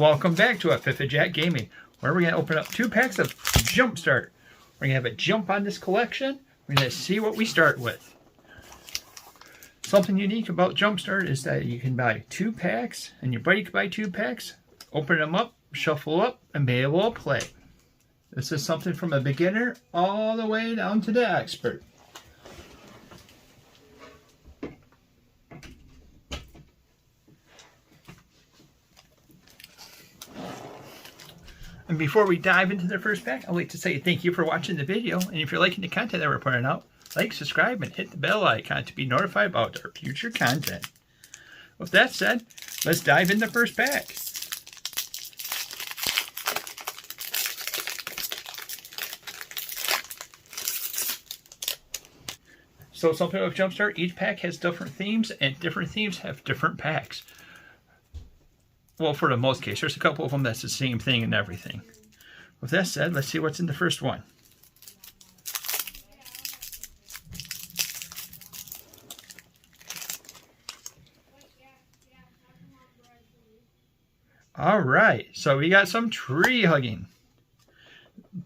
Welcome back to Fifth Jack Gaming, where we're going to open up 2 packs of Jumpstart. We're going to have a jump on this collection. We're going to see what we start with. Something unique about Jumpstart is that you can buy 2 packs, and your buddy can buy 2 packs, open them up, shuffle up, and be able to play. This is something from a beginner all the way down to the expert. And before we dive into the first pack, I'd like to say thank you for watching the video. And if you're liking the content that we're putting out, like, subscribe, and hit the bell icon to be notified about our future content. With that said, let's dive into the first pack. So something with Jumpstart, each pack has different themes, and different themes have different packs. Well, for the most case, there's a couple of them that's the same thing and everything. With that said, let's see what's in the first one. Alright, so we got some tree hugging.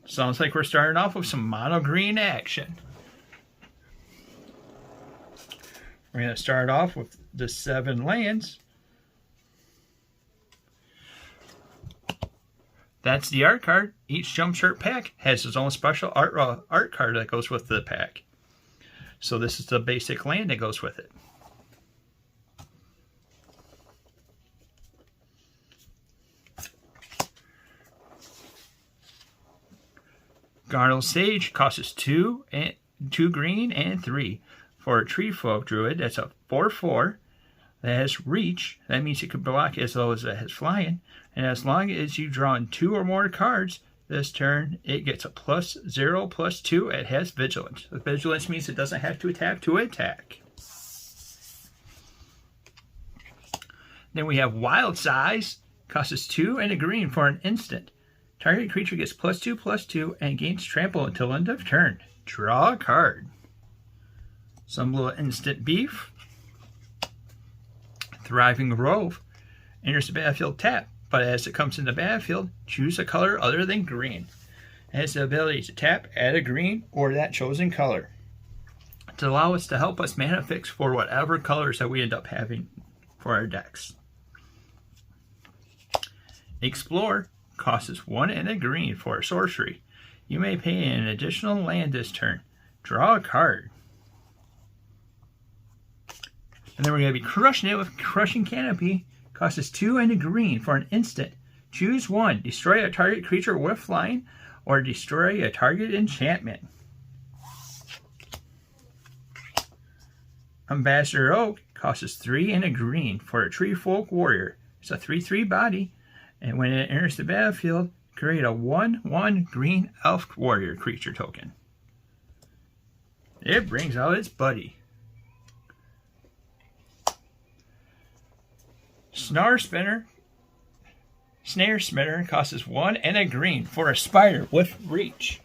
Sounds like we're starting off with some mono green action. We're going to start off with the 7 lands. That's the art card. Each Jumpstart pack has its own special art card that goes with the pack. So this is the basic land that goes with it. Primordial Sage costs 2 green and 3. For a tree folk druid, that's a 4/4. That has reach. That means it can block as low as it has flying. And as long as you've drawn 2 or more cards this turn, it gets a +0/+2. It has vigilance. The vigilance means it doesn't have to attack to attack. Then we have Wild Size. Costs 2 and a green for an instant. Target creature gets +2/+2 and gains trample until end of turn. Draw a card. Some little instant beef. Thriving Grove. Enters the battlefield tap, but as it comes in the battlefield, choose a color other than green. It has the ability to tap, add a green, or that chosen color, to allow us to help us mana fix for whatever colors that we end up having for our decks. Explore costs 1 and a green for a sorcery. You may pay an additional land this turn. Draw a card. And then we're going to be crushing it with Crushing Canopy. Costs 2 and a green for an instant. Choose 1. Destroy a target creature with flying, or destroy a target enchantment. Ambassador Oak costs 3 and a green for a tree folk warrior. It's a 3/3 body, and when it enters the battlefield, create a 1/1 green elf warrior creature token. It brings out its buddy. Snare Spinner costs 1 and a green for a spider with reach.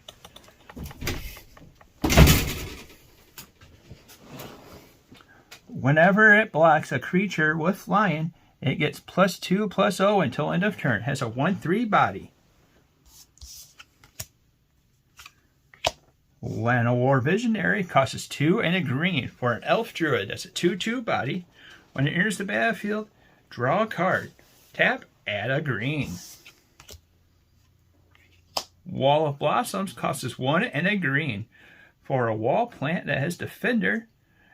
Whenever it blocks a creature with flying, it gets +2/+0 until end of turn. It has a 1/3 body. Llanowar Visionary costs 2 and a green for an elf druid. That's a 2/2 body. When it enters the battlefield, draw a card. Tap, add a green. Wall of Blossoms costs 1 and a green for a wall plant that has Defender.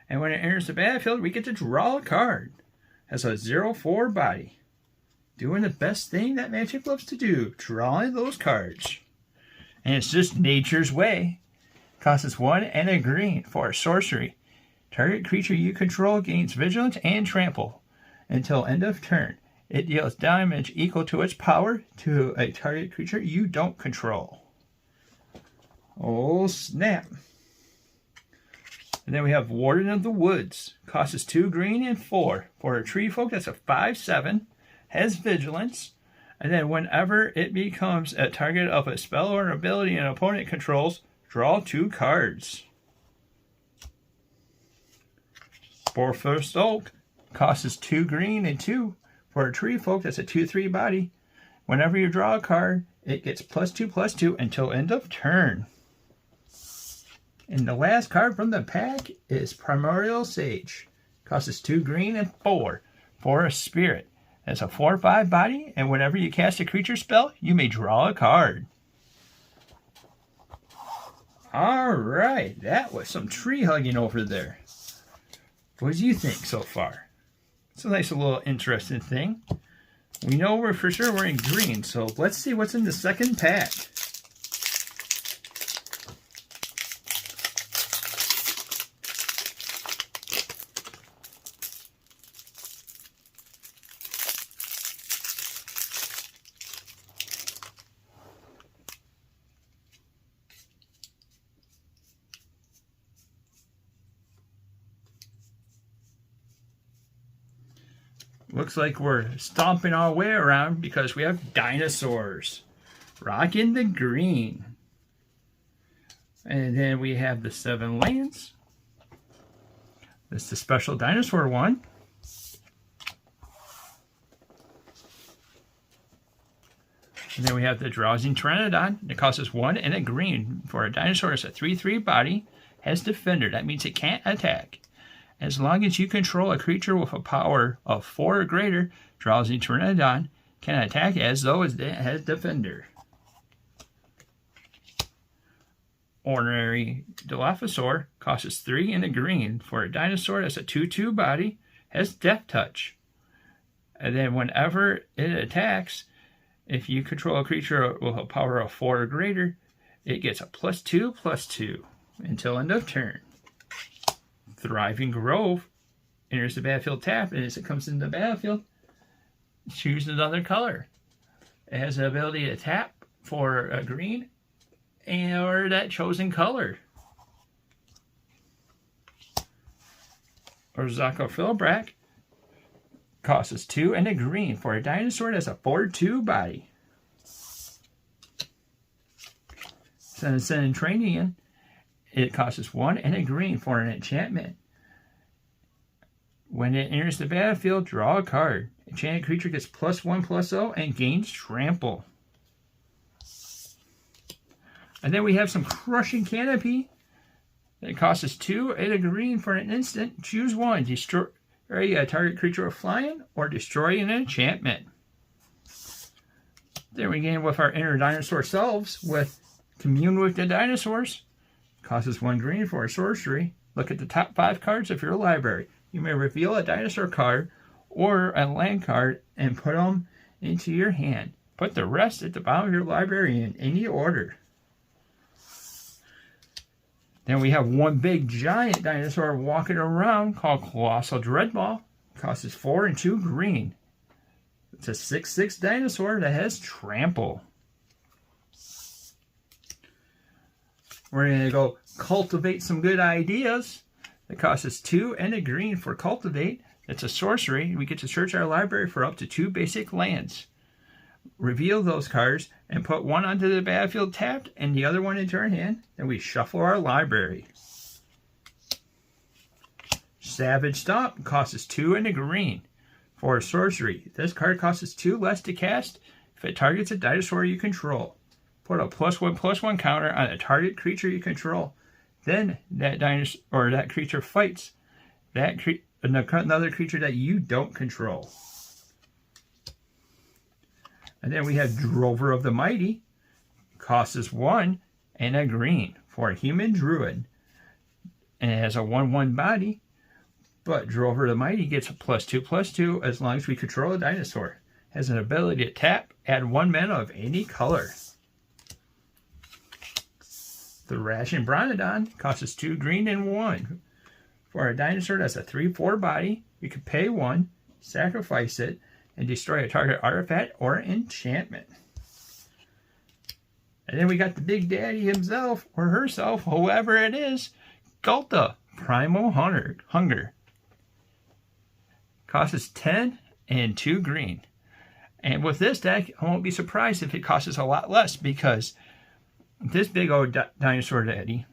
And when it enters the battlefield, we get to draw a card. Has a 0/4 body. Doing the best thing that Magic loves to do. Drawing those cards. And it's just nature's way. Costs 1 and a green for a sorcery. Target creature you control gains vigilance and trample until end of turn. It deals damage equal to its power to a target creature you don't control. Oh snap. And then we have Warden of the Woods. Costs 2 green and 4 for a tree folk. That's a 5/7. Has vigilance. And then whenever it becomes a target of a spell or an ability an opponent controls, draw 2 cards. Borfirst Oak costs 2 green and 2 for a tree folk. That's a 2/3 body. Whenever you draw a card, it gets +2/+2 until end of turn. And the last card from the pack is Primordial Sage. Costs 2 green and 4 for a spirit. It's a 4/5 body, and whenever you cast a creature spell, you may draw a card. Alright, that was some tree hugging over there. What do you think so far? It's a nice little interesting thing. We know we're for sure we're in green, so let's see what's in the second pack. Looks like we're stomping our way around because we have dinosaurs. Rocking the green. And then we have the 7 lands. This is the special dinosaur one. And then we have the Drowsing Pteranodon. It costs us 1 and a green. For a dinosaur, it's a 3/3 body. Has Defender. That means it can't attack. As long as you control a creature with a power of 4 or greater, Drowsing Pteranodon can attack as though it has Defender. Ordinary Dilophosaur costs us 3 and a green. For a dinosaur that's a 2/2 body, has Death Touch. And then whenever it attacks, if you control a creature with a power of 4 or greater, it gets a +2/+2 until end of turn. Thriving Grove enters the battlefield tapped, and as it comes into the battlefield, choose another color. It has the ability to tap for a green or that chosen color. Orzhov Philbrack costs us 2 and a green. For a dinosaur that's a 4/2 body. Centenarian, it costs us 1 and a green for an enchantment. When it enters the battlefield, draw a card. Enchanted creature gets +1/+0 and gains Trample. And then we have some Crushing Canopy. It costs us 2 and a green for an instant. Choose one. Destroy a target creature with flying or destroy an enchantment. Then we begin with our inner dinosaur selves with Commune with the Dinosaurs. Costs us 1 green for a sorcery. Look at the top 5 cards of your library. You may reveal a dinosaur card or a land card and put them into your hand. Put the rest at the bottom of your library in any order. Then we have one big giant dinosaur walking around called Colossal Dreadball. Costs us 4 and 2 green. It's a 6/6 dinosaur that has Trample. We're going to go Cultivate Some Good Ideas. It costs us 2 and a green for Cultivate. It's a sorcery. We get to search our library for up to 2 basic lands. Reveal those cards and put one onto the battlefield tapped and the other one into our hand. Then we shuffle our library. Savage Stomp costs us 2 and a green for a sorcery. This card costs us 2 less to cast if it targets a dinosaur you control. Put a +1/+1 counter on a target creature you control. Then that dinosaur or that creature fights another creature that you don't control. And then we have Drover of the Mighty. Costs us 1 and a green for a human druid. And it has a 1/1 body. But Drover of the Mighty gets a +2/+2 as long as we control a dinosaur. Has an ability to tap, add 1 mana of any color. The Ration Bronodon costs us 2 green and 1. For a dinosaur that's a 3/4 body, you can pay 1, sacrifice it, and destroy a target artifact or enchantment. And then we got the Big Daddy himself, or herself, whoever it is, Gulta, Primal Hunger. Costs us 10 and 2 green. And with this deck, I won't be surprised if it costs us a lot less, because this big old dinosaur daddy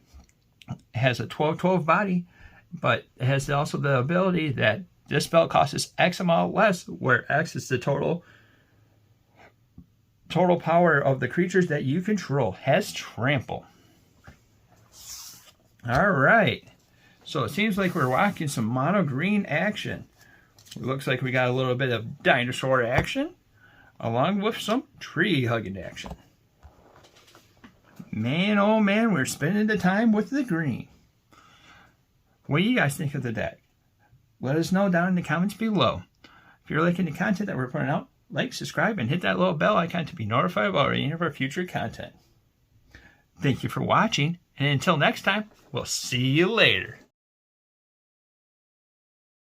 has a 12/12 body, but it has also the ability that this spell costs us X amount less, where X is the total total power of the creatures that you control has trample. All right. So it seems like we're walking some mono green action. It looks like we got a little bit of dinosaur action along with some tree hugging action. Man, oh man, we're spending the time with the green. What do you guys think of the deck? Let us know down in the comments below. If you're liking the content that we're putting out, like, subscribe, and hit that little bell icon to be notified about any of our future content. Thank you for watching, and until next time, we'll see you later.